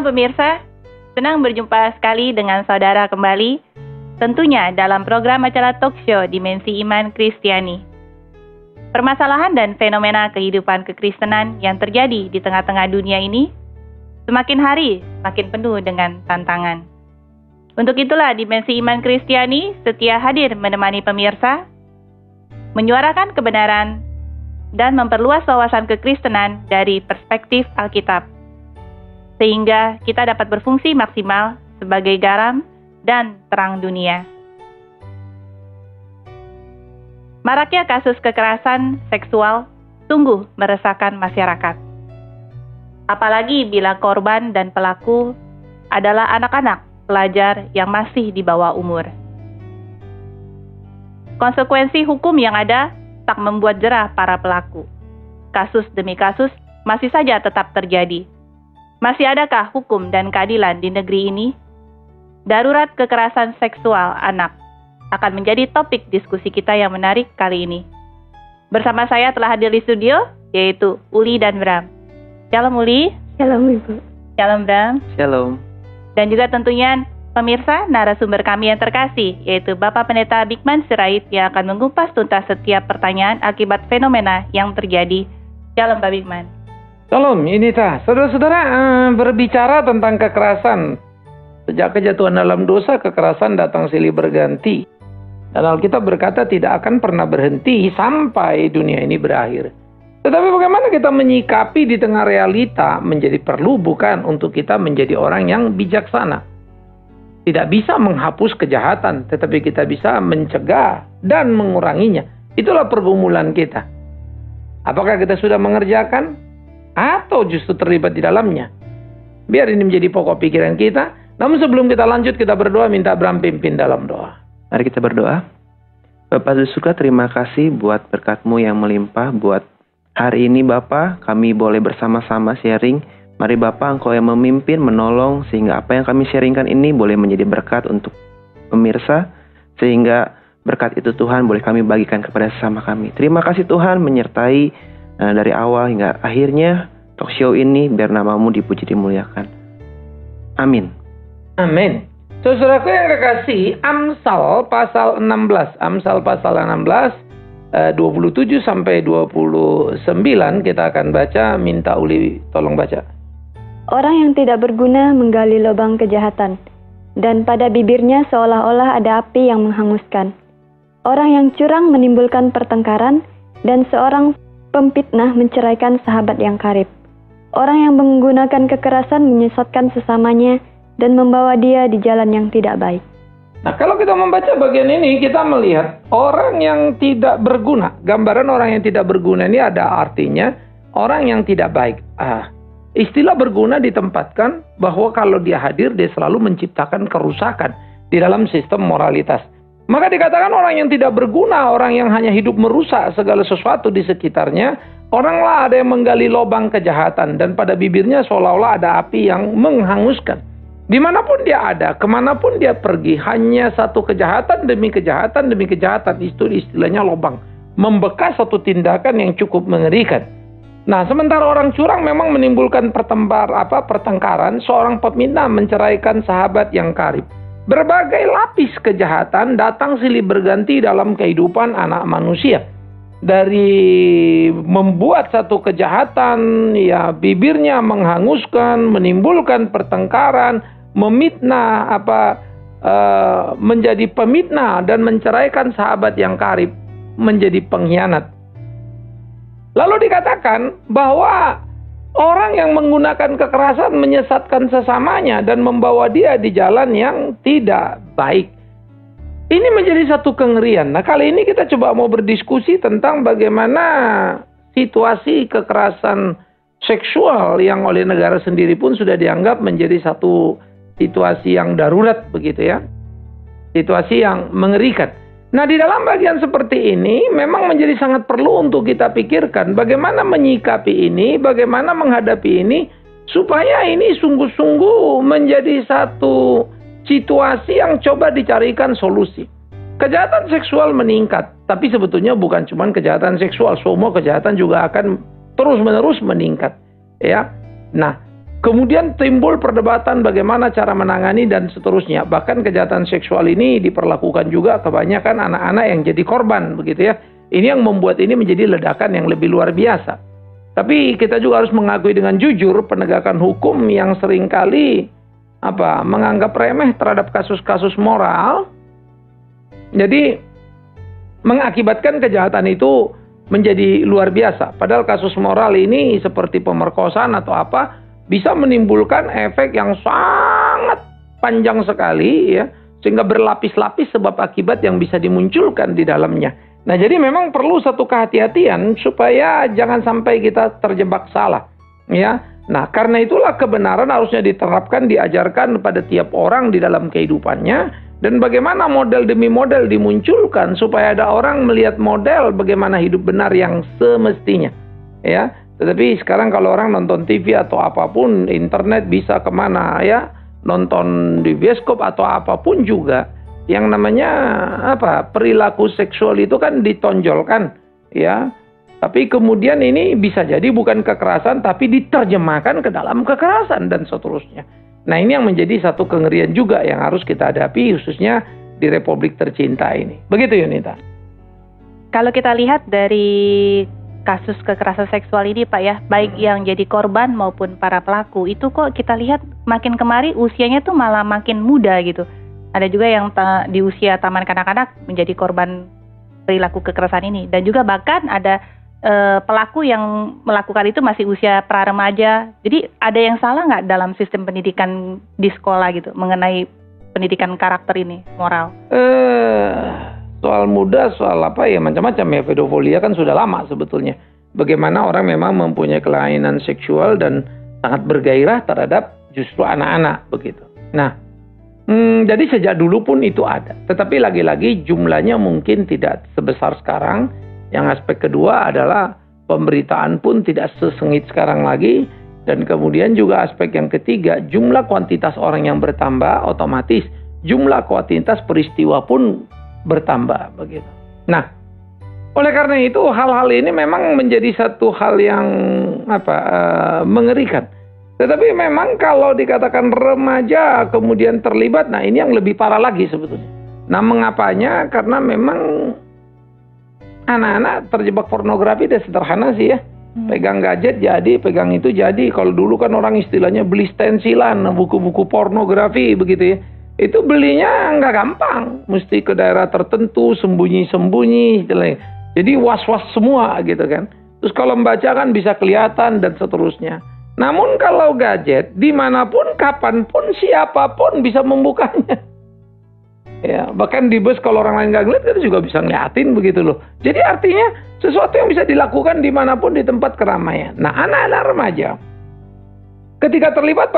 Shalom pemirsa, senang berjumpa sekali dengan saudara kembali, tentunya dalam program acara talk show Dimensi Iman Kristiani. Permasalahan dan fenomena kehidupan kekristenan yang terjadi di tengah-tengah dunia ini semakin hari semakin penuh dengan tantangan. Untuk itulah Dimensi Iman Kristiani setia hadir menemani pemirsa, menyuarakan kebenaran dan memperluas wawasan kekristenan dari perspektif Alkitab, sehingga kita dapat berfungsi maksimal sebagai garam dan terang dunia. Maraknya kasus kekerasan seksual sungguh meresahkan masyarakat. Apalagi bila korban dan pelaku adalah anak-anak pelajar yang masih di bawah umur. Konsekuensi hukum yang ada tak membuat jerah para pelaku. Kasus demi kasus masih saja tetap terjadi. Masih adakah hukum dan keadilan di negeri ini? Darurat kekerasan seksual anak akan menjadi topik diskusi kita yang menarik kali ini. Bersama saya telah hadir di studio, yaitu Uli dan Bram. Shalom Uli. Shalom Ibu. Shalom Bram. Shalom. Dan juga tentunya pemirsa narasumber kami yang terkasih, yaitu Bapak Pendeta Bigman Sirait yang akan mengupas tuntas setiap pertanyaan akibat fenomena yang terjadi. Shalom Pak Bigman. Shalom, ini saudara-saudara berbicara tentang kekerasan. Sejak kejatuhan dalam dosa, kekerasan datang silih berganti. Dan Alkitab berkata tidak akan pernah berhenti sampai dunia ini berakhir. Tetapi bagaimana kita menyikapi di tengah realita menjadi perlu bukan untuk kita menjadi orang yang bijaksana. Tidak bisa menghapus kejahatan, tetapi kita bisa mencegah dan menguranginya. Itulah pergumulan kita. Apakah kita sudah mengerjakan? Atau justru terlibat di dalamnya? Biar ini menjadi pokok pikiran kita. Namun sebelum kita lanjut, kita berdoa, minta Bram pimpin dalam doa. Mari kita berdoa. Bapak di surga, terima kasih buat berkat-Mu yang melimpah. Buat hari ini Bapak, kami boleh bersama-sama sharing. Mari Bapak, Engkau yang memimpin, menolong, sehingga apa yang kami sharingkan ini boleh menjadi berkat untuk pemirsa, sehingga berkat itu Tuhan boleh kami bagikan kepada sesama kami. Terima kasih Tuhan menyertai dari awal hingga akhirnya talk show ini, biar nama-Mu dipuji dimuliakan. Amin. Amin. Saudaraku yang kekasih, Amsal pasal 16. Amsal pasal 16, 27 sampai 29 kita akan baca. Minta Uli tolong baca. Orang yang tidak berguna menggali lubang kejahatan, dan pada bibirnya seolah-olah ada api yang menghanguskan. Orang yang curang menimbulkan pertengkaran, dan seorang pemfitnah menceraikan sahabat yang karib. Orang yang menggunakan kekerasan menyesatkan sesamanya dan membawa dia di jalan yang tidak baik. Nah, kalau kita membaca bagian ini, kita melihat orang yang tidak berguna. Gambaran orang yang tidak berguna ini ada artinya orang yang tidak baik. Istilah berguna ditempatkan bahwa kalau dia hadir, dia selalu menciptakan kerusakan di dalam sistem moralitas. Maka dikatakan orang yang tidak berguna, orang yang hanya hidup merusak segala sesuatu di sekitarnya, oranglah ada yang menggali lubang kejahatan, dan pada bibirnya seolah-olah ada api yang menghanguskan. Dimanapun dia ada, kemanapun dia pergi, hanya satu kejahatan demi kejahatan demi kejahatan. Itu istilahnya lubang. Membekas satu tindakan yang cukup mengerikan. Nah, sementara orang curang memang menimbulkan pertengkaran, seorang pemfitnah menceraikan sahabat yang karib. Berbagai lapis kejahatan datang silih berganti dalam kehidupan anak manusia. Dari membuat satu kejahatan, ya bibirnya menghanguskan, menimbulkan pertengkaran, memfitnah, menjadi pemitnah dan menceraikan sahabat yang karib, menjadi pengkhianat. Lalu dikatakan bahwa orang yang menggunakan kekerasan menyesatkan sesamanya dan membawa dia di jalan yang tidak baik. Ini menjadi satu kengerian. Nah, kali ini kita coba mau berdiskusi tentang bagaimana situasi kekerasan seksual yang oleh negara sendiri pun sudah dianggap menjadi satu situasi yang darurat begitu ya. Situasi yang mengerikan. Nah, di dalam bagian seperti ini memang menjadi sangat perlu untuk kita pikirkan bagaimana menyikapi ini, bagaimana menghadapi ini, supaya ini sungguh-sungguh menjadi satu situasi yang coba dicarikan solusi. Kejahatan seksual meningkat, tapi sebetulnya bukan cuma kejahatan seksual, semua kejahatan juga akan terus-menerus meningkat. Ya, nah Kemudian timbul perdebatan bagaimana cara menangani dan seterusnya. Bahkan kejahatan seksual ini diperlakukan juga kebanyakan anak-anak yang jadi korban, begitu ya. Ini yang membuat ini menjadi ledakan yang lebih luar biasa. Tapi kita juga harus mengakui dengan jujur penegakan hukum yang seringkali menganggap remeh terhadap kasus-kasus moral. Jadi mengakibatkan kejahatan itu menjadi luar biasa. Padahal kasus moral ini seperti pemerkosaan atau apa bisa menimbulkan efek yang sangat panjang sekali ya, sehingga berlapis-lapis sebab akibat yang bisa dimunculkan di dalamnya. Nah, jadi memang perlu satu kehati-hatian supaya jangan sampai kita terjebak salah ya. Nah, karena itulah kebenaran harusnya diterapkan, diajarkan pada tiap orang di dalam kehidupannya, dan bagaimana model demi model dimunculkan supaya ada orang melihat model bagaimana hidup benar yang semestinya ya. Tetapi sekarang kalau orang nonton TV atau apapun, internet bisa kemana ya, nonton di bioskop atau apapun juga, yang namanya perilaku seksual itu kan ditonjolkan ya. Tapi kemudian ini bisa jadi bukan kekerasan, tapi diterjemahkan ke dalam kekerasan dan seterusnya. Nah, ini yang menjadi satu kengerian juga yang harus kita hadapi, khususnya di Republik tercinta ini. Begitu, Yunita. Kalau kita lihat dari kasus kekerasan seksual ini, Pak ya, baik yang jadi korban maupun para pelaku, itu kok kita lihat makin kemari usianya tuh malah makin muda gitu. Ada juga yang di usia taman kanak-kanak menjadi korban perilaku kekerasan ini. Dan juga bahkan ada pelaku yang melakukan itu masih usia pra-remaja. Jadi ada yang salah nggak dalam sistem pendidikan di sekolah gitu mengenai pendidikan karakter ini, moral? Soal muda, soal macam-macam ya. Pedofilia kan sudah lama sebetulnya. Bagaimana orang memang mempunyai kelainan seksual dan sangat bergairah terhadap justru anak-anak begitu. Nah, jadi sejak dulu pun itu ada. Tetapi lagi-lagi jumlahnya mungkin tidak sebesar sekarang. Yang aspek kedua adalah pemberitaan pun tidak sesengit sekarang lagi. Dan kemudian juga aspek yang ketiga, jumlah kuantitas orang yang bertambah, otomatis jumlah kuantitas peristiwa pun bertambah begitu. Nah, oleh karena itu hal-hal ini memang menjadi satu hal yang mengerikan. Tetapi memang kalau dikatakan remaja kemudian terlibat, nah ini yang lebih parah lagi sebetulnya. Nah, mengapanya? Karena memang anak-anak terjebak pornografi dan sederhana sih ya. Pegang gadget jadi, pegang itu jadi. Kalau dulu kan orang istilahnya beli stensilan, buku-buku pornografi begitu ya. Itu belinya nggak gampang. Mesti ke daerah tertentu, sembunyi-sembunyi. Jadi was-was semua gitu kan. Terus kalau membaca kan bisa kelihatan dan seterusnya. Namun kalau gadget, dimanapun, kapanpun, siapapun bisa membukanya. Ya, bahkan di bus kalau orang lain nggak ngeliat, kita juga bisa ngeliatin begitu loh. Jadi artinya sesuatu yang bisa dilakukan dimanapun di tempat keramaian. Nah, anak-anak remaja ketika terlibat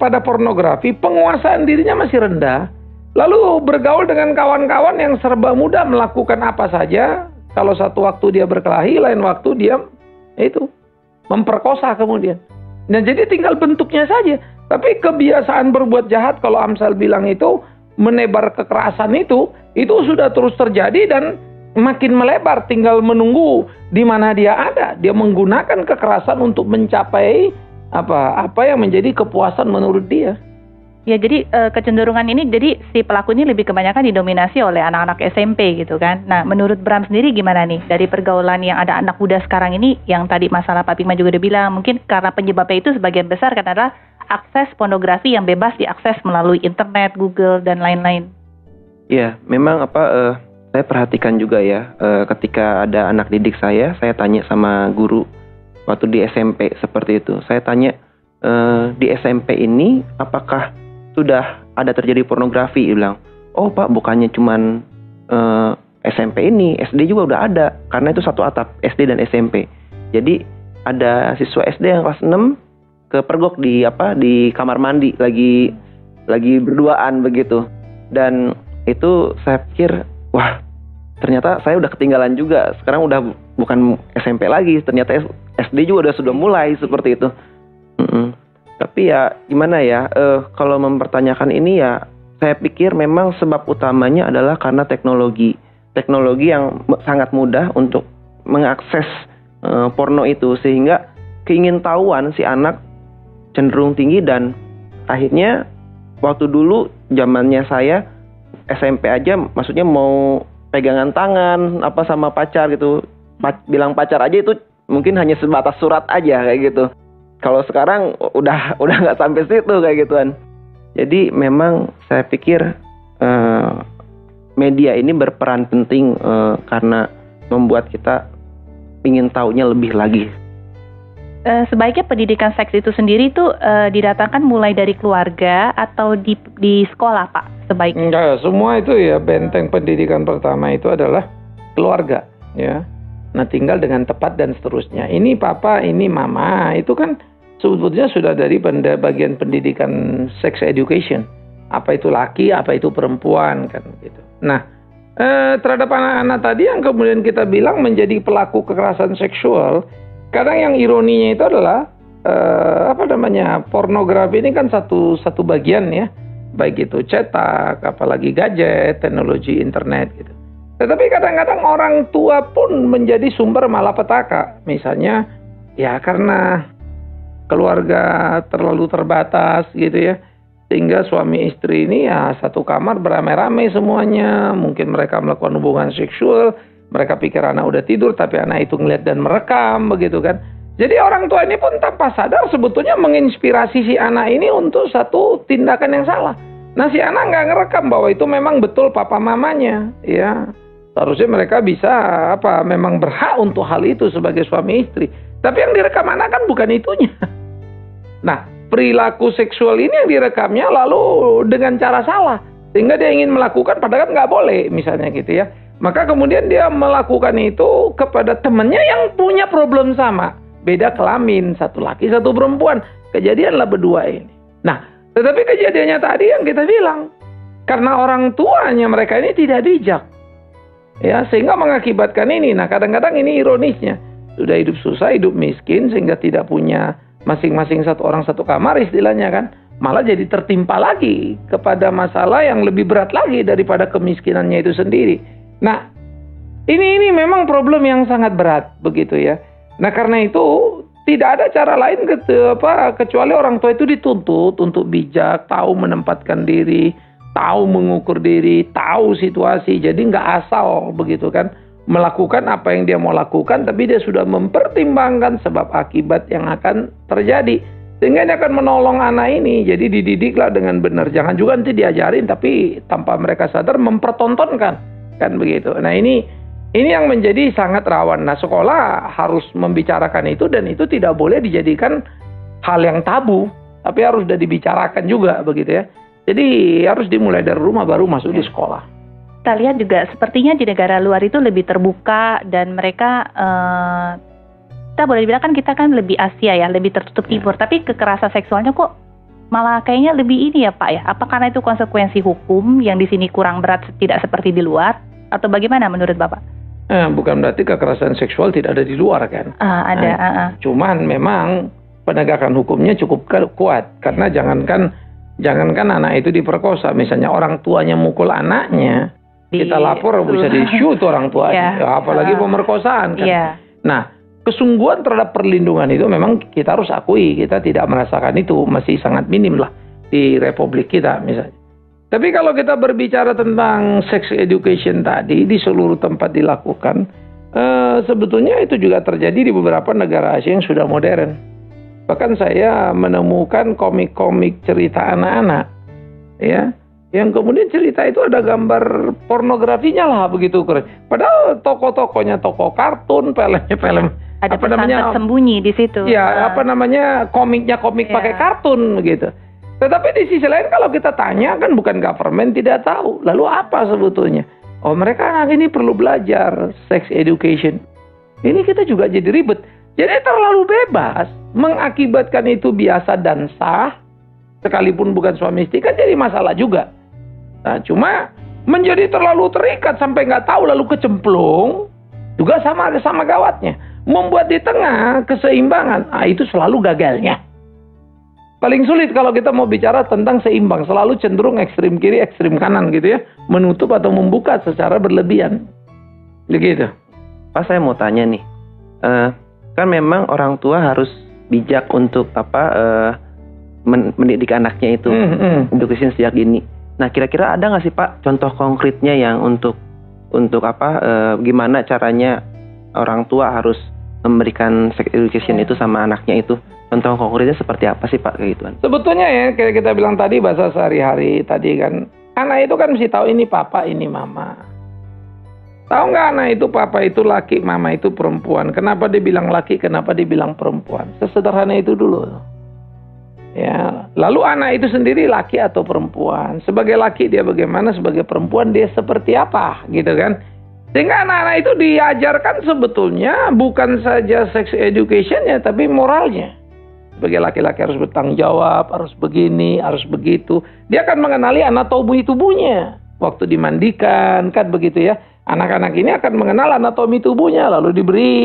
pada pornografi, penguasaan dirinya masih rendah. Lalu bergaul dengan kawan-kawan yang serba mudah melakukan apa saja. Kalau satu waktu dia berkelahi, lain waktu dia memperkosa kemudian. Nah, jadi tinggal bentuknya saja. Tapi kebiasaan berbuat jahat, kalau Amsal bilang itu, menebar kekerasan itu sudah terus terjadi dan makin melebar. Tinggal menunggu di mana dia ada. Dia menggunakan kekerasan untuk mencapai apa yang menjadi kepuasan menurut dia. Ya, jadi kecenderungan ini, jadi si pelaku ini lebih kebanyakan didominasi oleh anak-anak SMP gitu kan. Nah, menurut Bram sendiri gimana nih dari pergaulan yang ada anak muda sekarang ini, yang tadi masalah Pak Bima juga udah bilang, mungkin karena penyebabnya itu sebagian besar karena adalah akses pornografi yang bebas diakses melalui internet, Google, dan lain-lain. Ya, memang saya perhatikan juga ya, ketika ada anak didik saya tanya sama guru waktu di SMP seperti itu. Saya tanya, di SMP ini apakah sudah ada terjadi pornografi? Dia bilang, oh Pak, bukannya cuman SMP ini, SD juga udah ada, karena itu satu atap, SD dan SMP. Jadi ada siswa SD yang kelas 6 kepergok di kamar mandi lagi berduaan begitu. Dan itu saya pikir, wah, ternyata saya udah ketinggalan juga. Sekarang udah bukan SMP lagi, ternyata SD juga sudah mulai seperti itu. Tapi ya gimana ya, kalau mempertanyakan ini ya, saya pikir memang sebab utamanya adalah karena teknologi yang sangat mudah untuk mengakses porno itu, sehingga keingintahuan si anak cenderung tinggi, dan akhirnya waktu dulu zamannya saya SMP aja, maksudnya mau pegangan tangan apa sama pacar gitu, bilang pacar aja itu mungkin hanya sebatas surat aja kayak gitu. Kalau sekarang udah nggak sampai situ kayak gituan. Jadi memang saya pikir media ini berperan penting karena membuat kita ingin taunya lebih lagi. Sebaiknya pendidikan seks itu sendiri tuh didatangkan mulai dari keluarga atau di sekolah, Pak? Sebaiknya. Enggak, semua itu ya, benteng pendidikan pertama itu adalah keluarga, ya. Nah, tinggal dengan tepat dan seterusnya. Ini papa, ini mama, itu kan sebetulnya sudah dari bagian pendidikan sex education. Apa itu laki, apa itu perempuan, kan gitu. Nah, terhadap anak-anak tadi yang kemudian kita bilang menjadi pelaku kekerasan seksual, kadang yang ironinya itu adalah pornografi ini kan satu bagian ya, baik itu cetak, apalagi gadget, teknologi internet gitu. Tetapi kadang-kadang orang tua pun menjadi sumber malapetaka. Misalnya ya karena keluarga terlalu terbatas gitu ya, sehingga suami istri ini ya satu kamar beramai-ramai semuanya. Mungkin mereka melakukan hubungan seksual, mereka pikir anak udah tidur, tapi anak itu ngeliat dan merekam begitu kan. Jadi orang tua ini pun tanpa sadar sebetulnya menginspirasi si anak ini untuk satu tindakan yang salah. Nah, si anak nggak ngerekam bahwa itu memang betul papa mamanya, ya. Seharusnya mereka bisa memang berhak untuk hal itu sebagai suami istri. Tapi yang direkam anak kan bukan itunya. Nah, perilaku seksual ini yang direkamnya lalu dengan cara salah, sehingga dia ingin melakukan padahal kan nggak boleh, misalnya gitu ya. Maka kemudian dia melakukan itu kepada temannya yang punya problem sama. Beda kelamin, satu laki, satu perempuan. Kejadianlah berdua ini. Nah, tetapi kejadiannya tadi yang kita bilang, karena orang tuanya mereka ini tidak bijak. Ya, sehingga mengakibatkan ini. Nah, kadang-kadang ini ironisnya. Sudah hidup susah, hidup miskin, sehingga tidak punya masing-masing satu orang satu kamar istilahnya kan. Malah jadi tertimpa lagi kepada masalah yang lebih berat lagi daripada kemiskinannya itu sendiri. Nah, ini memang problem yang sangat berat begitu ya. Nah, karena itu tidak ada cara lain kecuali orang tua itu dituntut untuk bijak, tahu menempatkan diri, tahu mengukur diri, tahu situasi. Jadi nggak asal begitu kan melakukan apa yang dia mau lakukan, tapi dia sudah mempertimbangkan sebab akibat yang akan terjadi. Sehingga dia akan menolong anak ini. Jadi dididiklah dengan benar. Jangan juga nanti diajarin tapi tanpa mereka sadar mempertontonkan. Kan begitu. Nah, ini yang menjadi sangat rawan. Nah, sekolah harus membicarakan itu, dan itu tidak boleh dijadikan hal yang tabu, tapi harus sudah dibicarakan juga begitu ya. Jadi harus dimulai dari rumah baru masuk di sekolah. Kita lihat juga sepertinya di negara luar itu lebih terbuka, dan mereka kita boleh dibilang kan kita kan lebih Asia ya, lebih tertutup timur, tapi kekerasan seksualnya kok malah kayaknya lebih ini ya Pak ya. Apa karena itu konsekuensi hukum yang di sini kurang berat, tidak seperti di luar, atau bagaimana menurut Bapak? Bukan berarti kekerasan seksual tidak ada di luar kan? Ada. Cuman memang penegakan hukumnya cukup kuat, karena jangankan anak itu diperkosa, misalnya orang tuanya mukul anaknya, kita lapor bisa di-shoot orang tuanya, apalagi pemerkosaan kan. Nah, kesungguhan terhadap perlindungan itu memang kita harus akui, kita tidak merasakan itu, masih sangat minim lah di republik kita misalnya. Tapi kalau kita berbicara tentang sex education tadi di seluruh tempat dilakukan, sebetulnya itu juga terjadi di beberapa negara Asia yang sudah modern. Bahkan saya menemukan komik-komik cerita anak-anak, ya, yang kemudian cerita itu ada gambar pornografinya lah begitu keren. Padahal tokoh-tokohnya tokoh kartun, filmnya film. Ada pesan tersembunyi di situ. Ya, komiknya komik pakai kartun gitu. Tetapi di sisi lain kalau kita tanya kan bukan government tidak tahu. Lalu apa sebetulnya? Oh, mereka anak ini perlu belajar sex education. Ini kita juga jadi ribet. Jadi terlalu bebas mengakibatkan itu biasa dan sah. Sekalipun bukan suami istri kan jadi masalah juga. Nah, cuma menjadi terlalu terikat sampai nggak tahu lalu kecemplung juga sama gawatnya. Membuat di tengah keseimbangan. Nah, itu selalu gagalnya. Paling sulit kalau kita mau bicara tentang seimbang, selalu cenderung ekstrim kiri, ekstrim kanan gitu ya, menutup atau membuka secara berlebihan. Begitu. Pak, saya mau tanya nih, kan memang orang tua harus bijak untuk mendidik anaknya itu, edukasi sejak dini. Nah, kira-kira ada nggak sih Pak contoh konkretnya yang untuk gimana caranya orang tua harus memberikan sex education itu sama anaknya itu? Contoh konkretnya seperti apa sih Pak kayak gituan? Sebetulnya ya kayak kita bilang tadi, bahasa sehari-hari tadi kan, anak itu kan mesti tahu ini papa, ini mama. Tahu nggak anak itu papa itu laki, mama itu perempuan. Kenapa dia bilang laki, kenapa dia bilang perempuan? Sesederhana itu dulu. Ya, lalu anak itu sendiri laki atau perempuan? Sebagai laki dia bagaimana, sebagai perempuan dia seperti apa, gitu kan? Sehingga anak-anak itu diajarkan sebetulnya bukan saja sex education-nya, tapi moralnya. Sebagai laki-laki harus bertanggung jawab, harus begini, harus begitu. Dia akan mengenali anatomi tubuhnya. Waktu dimandikan, kan begitu ya. Anak-anak ini akan mengenal anatomi tubuhnya, lalu diberi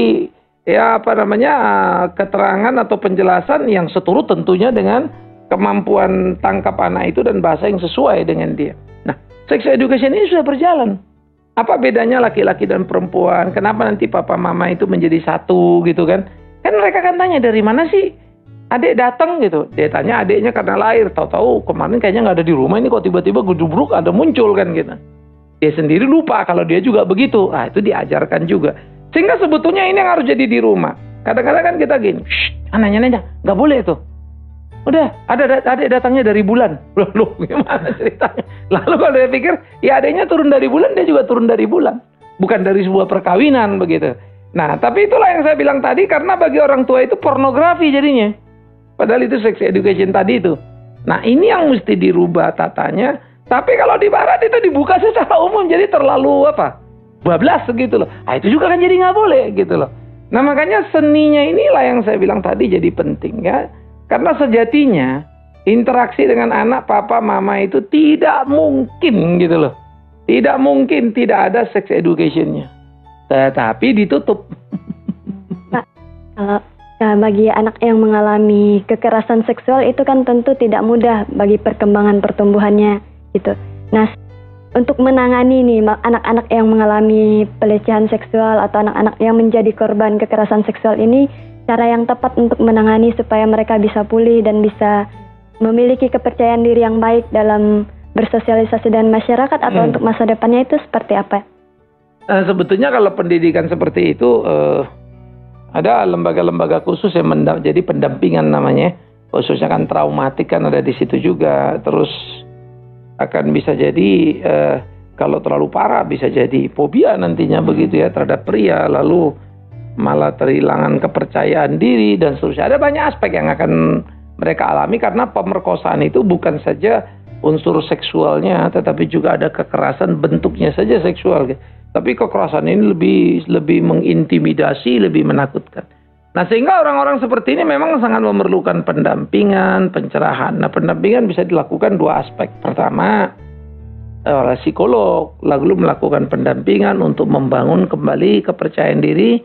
keterangan atau penjelasan yang seturut tentunya dengan kemampuan tangkap anak itu dan bahasa yang sesuai dengan dia. Nah, sex education ini sudah berjalan. Apa bedanya laki-laki dan perempuan? Kenapa nanti papa mama itu menjadi satu gitu kan? Kan mereka kan tanya, dari mana sih adik datang gitu. Dia tanya adiknya karena lahir. Tahu-tahu kemarin kayaknya nggak ada di rumah, ini kok tiba-tiba gudubruk ada muncul kan gitu. Dia sendiri lupa kalau dia juga begitu. Ah, itu diajarkan juga. Sehingga sebetulnya ini yang harus jadi di rumah. Kadang-kadang kan kita gini, nanya-nanya, nggak boleh itu. Udah, adik datangnya dari bulan. Loh, gimana ceritanya? Lalu kalau dia pikir, ya adiknya turun dari bulan, dia juga turun dari bulan. Bukan dari sebuah perkawinan begitu. Nah, tapi itulah yang saya bilang tadi, karena bagi orang tua itu pornografi jadinya. Padahal itu sex education tadi itu. Nah, ini yang mesti dirubah tatanya. Tapi kalau di barat itu dibuka secara umum, jadi terlalu bablas gitu loh. Ah, itu juga kan jadi nggak boleh gitu loh. Nah, makanya seninya inilah yang saya bilang tadi jadi penting ya. Karena sejatinya interaksi dengan anak papa mama itu tidak mungkin gitu loh. Tidak mungkin tidak ada sex education-nya. Tetapi ditutup. Pak, kalau bagi anak yang mengalami kekerasan seksual itu kan tentu tidak mudah bagi perkembangan pertumbuhannya gitu. Nah, untuk menangani nih anak-anak yang mengalami pelecehan seksual atau anak-anak yang menjadi korban kekerasan seksual ini, cara yang tepat untuk menangani supaya mereka bisa pulih dan bisa memiliki kepercayaan diri yang baik dalam bersosialisasi dan masyarakat atau untuk masa depannya itu seperti apa? Sebetulnya kalau pendidikan seperti itu ada lembaga-lembaga khusus yang jadi pendampingan namanya, khususnya kan traumatik kan ada di situ juga. Terus akan bisa jadi kalau terlalu parah bisa jadi fobia nantinya begitu ya terhadap pria, lalu malah kehilangan kepercayaan diri dan seterusnya. Ada banyak aspek yang akan mereka alami karena pemerkosaan itu bukan saja unsur seksualnya, tetapi juga ada kekerasan bentuknya saja seksual. Tapi kekerasan ini lebih mengintimidasi, lebih menakutkan. Nah, sehingga orang-orang seperti ini memang sangat memerlukan pendampingan, pencerahan. Nah, pendampingan bisa dilakukan dua aspek. Pertama, oleh psikolog, lalu melakukan pendampingan untuk membangun kembali kepercayaan diri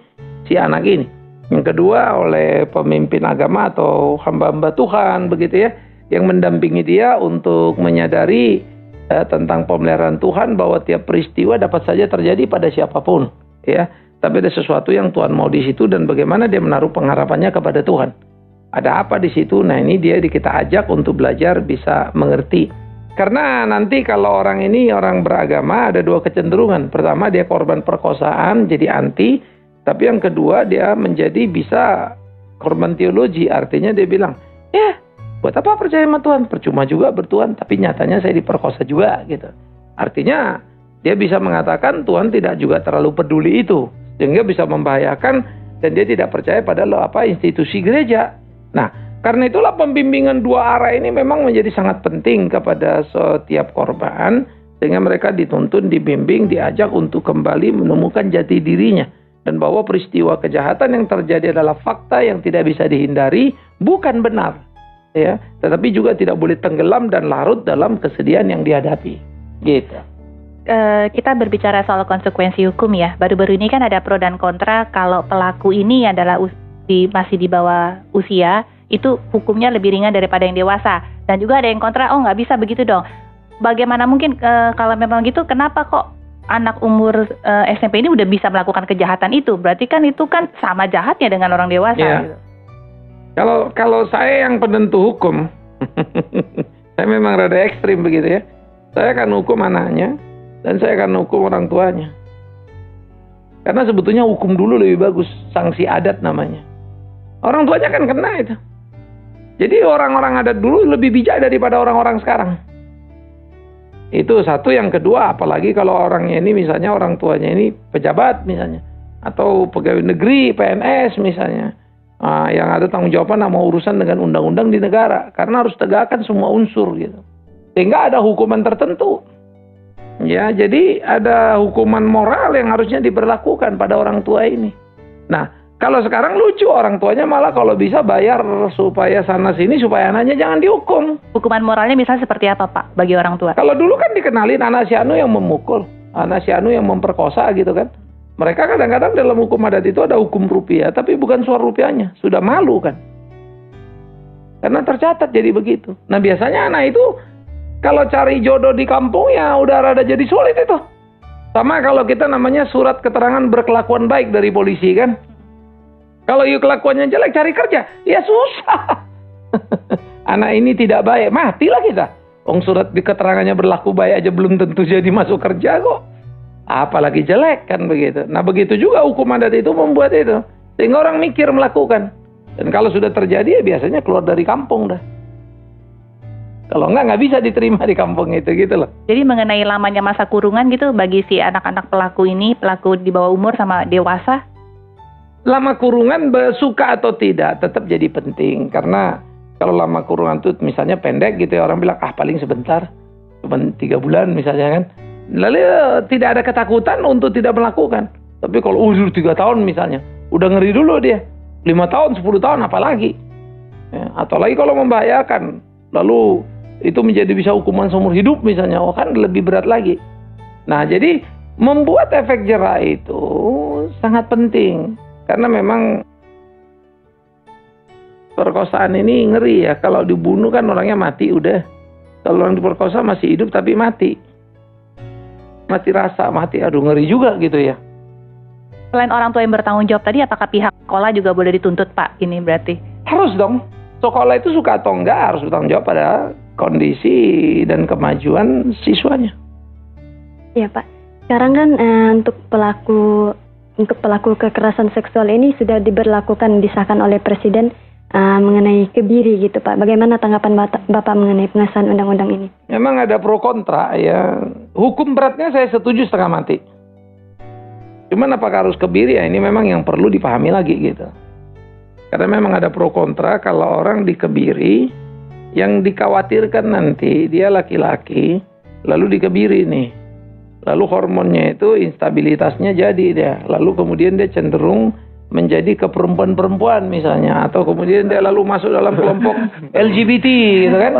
si anak ini. Yang kedua, oleh pemimpin agama atau hamba-hamba Tuhan, begitu ya, yang mendampingi dia untuk menyadari tentang pemeliharaan Tuhan bahwa tiap peristiwa dapat saja terjadi pada siapapun, ya. Tapi ada sesuatu yang Tuhan mau di situ dan bagaimana dia menaruh pengharapannya kepada Tuhan. Ada apa di situ? Nah, ini dia kita ajak untuk belajar bisa mengerti. Karena nanti kalau orang ini orang beragama ada dua kecenderungan. Pertama, dia korban perkosaan jadi anti. Tapi yang kedua, dia menjadi bisa korban teologi. Artinya dia bilang, ya buat apa percaya sama Tuhan? Percuma juga bertuhan, tapi nyatanya saya diperkosa juga gitu. Artinya dia bisa mengatakan Tuhan tidak juga terlalu peduli itu. Sehingga bisa membahayakan dan dia tidak percaya pada institusi gereja. Nah, karena itulah pembimbingan dua arah ini memang menjadi sangat penting kepada setiap korban. Sehingga mereka dituntun, dibimbing, diajak untuk kembali menemukan jati dirinya. Dan bahwa peristiwa kejahatan yang terjadi adalah fakta yang tidak bisa dihindari, bukan benar. Ya, tetapi juga tidak boleh tenggelam dan larut dalam kesedihan yang dihadapi. Gitu. Kita berbicara soal konsekuensi hukum ya. Baru-baru ini kan ada pro dan kontra kalau pelaku ini adalah masih di bawah usia, itu hukumnya lebih ringan daripada yang dewasa. Dan juga ada yang kontra, oh nggak bisa begitu dong. Bagaimana mungkin kalau memang gitu, kenapa kok anak umur SMP ini udah bisa melakukan kejahatan itu? Berarti kan itu kan sama jahatnya dengan orang dewasa. Yeah. Gitu. Kalau saya yang penentu hukum, Saya memang rada ekstrim begitu ya. Saya akan hukum anaknya dan saya akan hukum orang tuanya. Karena sebetulnya hukum dulu lebih bagus, sanksi adat namanya. Orang tuanya kan kena itu. Jadi orang-orang adat dulu lebih bijak daripada orang-orang sekarang. Itu satu. Yang kedua, apalagi kalau orangnya ini misalnya orang tuanya ini pejabat misalnya, atau pegawai negeri, PNS misalnya, yang ada tanggung jawaban sama urusan dengan undang-undang di negara, karena harus tegakkan semua unsur gitu. Sehingga ada hukuman tertentu. Ya, jadi ada hukuman moral yang harusnya diberlakukan pada orang tua ini. Nah, kalau sekarang lucu, orang tuanya malah kalau bisa bayar supaya sana sini supaya anaknya jangan dihukum. Hukuman moralnya misalnya seperti apa, Pak, bagi orang tua? Kalau dulu kan dikenalin anak si anu yang memukul, anak si anu yang memperkosa gitu kan. Mereka kadang-kadang dalam hukum adat itu ada hukum rupiah, tapi bukan suara rupiahnya, sudah malu kan. Karena tercatat jadi begitu. Nah, biasanya anak itu kalau cari jodoh di kampung ya udah rada jadi sulit itu. Sama kalau kita namanya surat keterangan berkelakuan baik dari polisi kan. Kalau yuk kelakuannya jelek cari kerja, ya susah. Anak ini tidak baik, matilah kita. Surat di keterangannya berlaku baik aja belum tentu jadi masuk kerja kok. Apalagi jelek kan begitu. Nah begitu juga hukum adat itu membuat itu. Sehingga orang mikir melakukan. Dan kalau sudah terjadi ya biasanya keluar dari kampung dah. Kalau nggak bisa diterima di kampung itu gitu loh. Jadi mengenai lamanya masa kurungan gitu bagi si anak-anak pelaku ini, pelaku di bawah umur sama dewasa? Lama kurungan suka atau tidak tetap jadi penting. Karena kalau lama kurungan itu misalnya pendek gitu ya, orang bilang paling sebentar, cuma 3 bulan misalnya kan. Lalu tidak ada ketakutan untuk tidak melakukan. Tapi kalau 3 tahun misalnya, udah ngeri dulu dia. 5 tahun, 10 tahun apalagi. Ya, atau lagi kalau membahayakan, lalu itu menjadi bisa hukuman seumur hidup misalnya, kan lebih berat lagi. Nah jadi membuat efek jera itu sangat penting. Karena memang perkosaan ini ngeri ya. Kalau dibunuh kan orangnya mati udah. Kalau orang diperkosa masih hidup tapi mati. Mati rasa, mati. Aduh ngeri juga gitu ya. Selain orang tua yang bertanggung jawab tadi, apakah pihak sekolah juga boleh dituntut, Pak? Ini berarti? Harus dong. Sekolah itu suka atau enggak harus bertanggung jawab pada kondisi dan kemajuan siswanya. Iya Pak. Sekarang kan untuk pelaku kekerasan seksual ini sudah diberlakukan, disahkan oleh Presiden mengenai kebiri gitu Pak. Bagaimana tanggapan Bapak mengenai pengesahan undang-undang ini? Memang ada pro kontra ya. Hukum beratnya saya setuju setengah mati. Cuman apakah harus kebiri ya, ini memang yang perlu dipahami lagi gitu. Karena memang ada pro kontra kalau orang dikebiri, yang dikhawatirkan nanti dia laki-laki lalu dikebiri nih. Lalu hormonnya itu instabilitasnya jadi dia. Lalu kemudian dia cenderung menjadi ke perempuan-perempuan misalnya. Atau kemudian dia lalu masuk dalam kelompok LGBT gitu kan.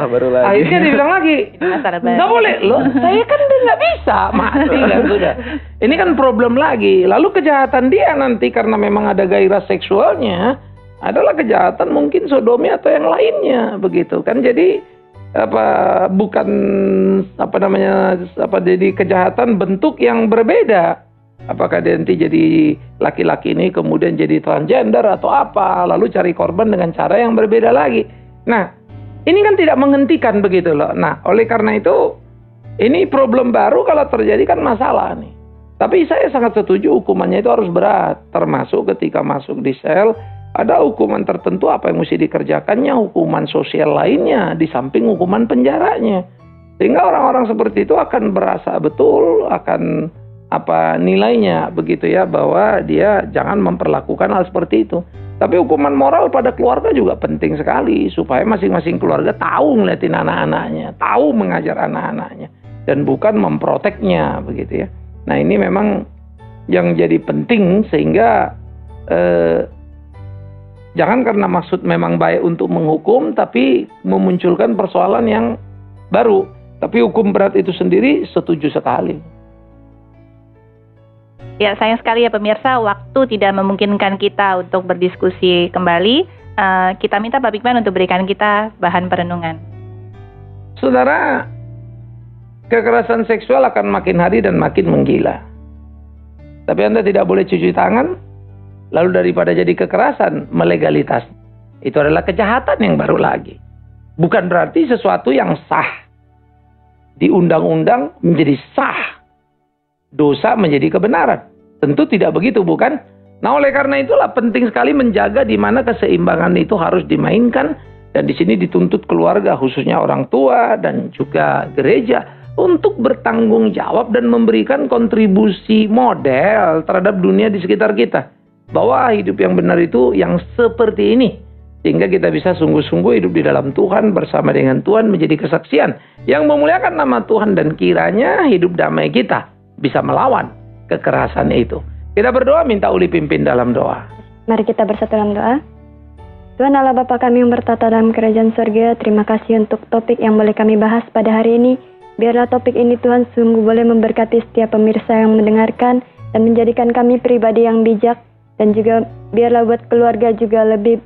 Akhirnya dia bilang lagi, nggak boleh loh, saya kan nggak bisa, mati kan sudah. Ini kan problem lagi. Lalu kejahatan dia nanti karena memang ada gairah seksualnya adalah kejahatan mungkin sodomi atau yang lainnya begitu kan. Jadi jadi kejahatan bentuk yang berbeda. Apakah dia nanti jadi laki-laki ini kemudian jadi transgender atau apa, lalu cari korban dengan cara yang berbeda lagi. Nah, ini kan tidak menghentikan begitu loh. Nah, oleh karena itu ini problem baru kalau terjadi kan masalah nih. Tapi saya sangat setuju hukumannya itu harus berat, termasuk ketika masuk di sel. Ada hukuman tertentu apa yang mesti dikerjakannya, hukuman sosial lainnya, di samping hukuman penjaranya. Sehingga orang-orang seperti itu akan berasa betul, akan nilainya begitu ya, bahwa dia jangan memperlakukan hal seperti itu. Tapi hukuman moral pada keluarga juga penting sekali, supaya masing-masing keluarga tahu ngeliatin anak-anaknya, tahu mengajar anak-anaknya, dan bukan memproteknya begitu ya. Nah ini memang yang jadi penting, sehingga jangan karena maksud memang baik untuk menghukum, tapi memunculkan persoalan yang baru. Tapi hukum berat itu sendiri setuju sekali. Ya, sayang sekali ya pemirsa, waktu tidak memungkinkan kita untuk berdiskusi kembali. Kita minta Pak Bigman untuk berikan kita bahan perenungan. Saudara, kekerasan seksual akan makin hari dan makin menggila. Tapi Anda tidak boleh cuci tangan, lalu daripada jadi kekerasan, melegalitas. Itu adalah kejahatan yang baru lagi. bukan berarti sesuatu yang sah di undang-undang menjadi sah, dosa menjadi kebenaran. Tentu tidak begitu, bukan? Nah, oleh karena itulah penting sekali menjaga di mana keseimbangan itu harus dimainkan. Dan di sini dituntut keluarga, khususnya orang tua dan juga gereja, untuk bertanggung jawab dan memberikan kontribusi model terhadap dunia di sekitar kita. Bahwa hidup yang benar itu yang seperti ini. Sehingga kita bisa sungguh-sungguh hidup di dalam Tuhan, bersama dengan Tuhan menjadi kesaksian yang memuliakan nama Tuhan, dan kiranya hidup damai kita bisa melawan kekerasan itu. Kita berdoa, minta Uli pimpin dalam doa. Mari kita bersatu dalam doa. Tuhan Allah Bapa kami yang bertata dalam kerajaan surga, terima kasih untuk topik yang boleh kami bahas pada hari ini. Biarlah topik ini Tuhan sungguh boleh memberkati setiap pemirsa yang mendengarkan dan menjadikan kami pribadi yang bijak, dan juga biarlah buat keluarga juga lebih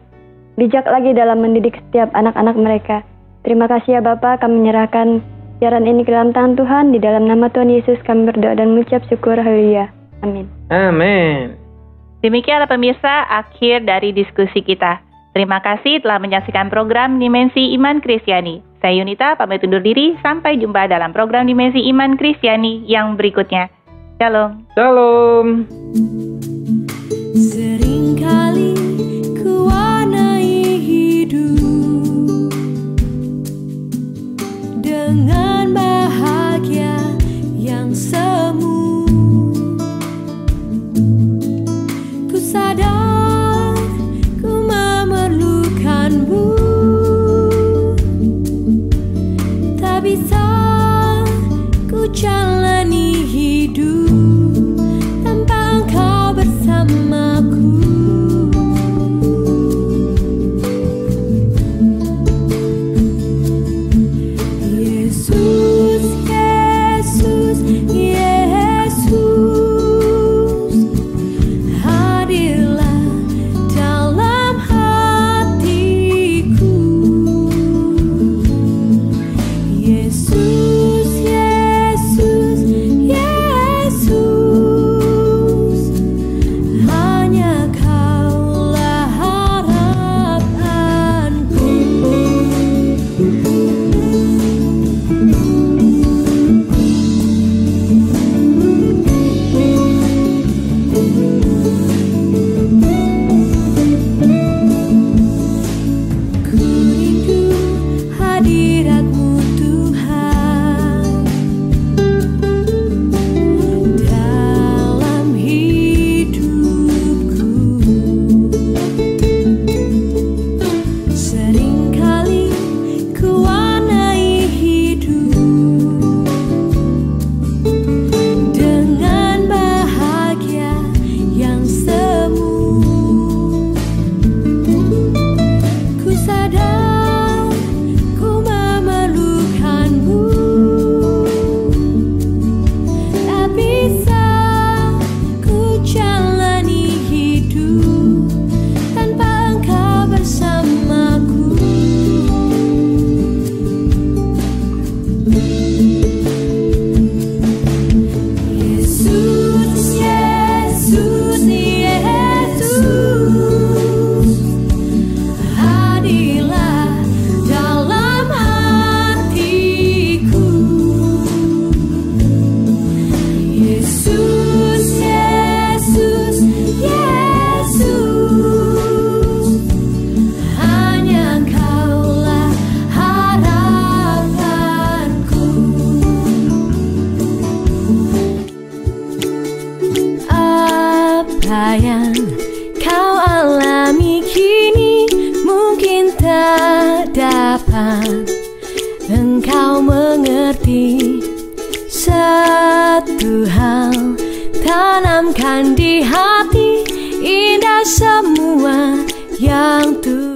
bijak lagi dalam mendidik setiap anak-anak mereka. Terima kasih ya Bapa, kami menyerahkan siaran ini ke dalam tangan Tuhan. Di dalam nama Tuhan Yesus kami berdoa dan mengucap syukur. Haleluya. Amin. Amin. Demikianlah pemirsa, akhir dari diskusi kita. Terima kasih telah menyaksikan program Dimensi Iman Kristiani. Saya Yunita, pamit undur diri. Sampai jumpa dalam program Dimensi Iman Kristiani yang berikutnya. Shalom. Shalom. Seringkali ku warnai hidup dengan bahagia yang semu. Ku sadar ku memerlukanmu, tak bisa ku jalani hidup tanpa Engkau bersamaku. Yesus, Yesus, Yesus, hadirlah dalam hatiku. Yesus, Yesus, Yesus, hanya Kaulah harapanku. Ku rindu hadirat-Mu Tuhan dalam hidupku. Seringkali ku warnai hidup dengan bahagia yang semu. Ku sadar ku memerlukanmu, tak bisa ku jalani hidup tanpa Engkau bersamaku. Yesus, Yesus, Yesus, hadirlah dalam hatiku. Yesus, Yesus, Yesus, hanya Kaulah harapanku. Apa yang kau alami kini mungkin tak dapat engkau mengerti. Satu hal tanamkan di hati, indah semua yang Tuhan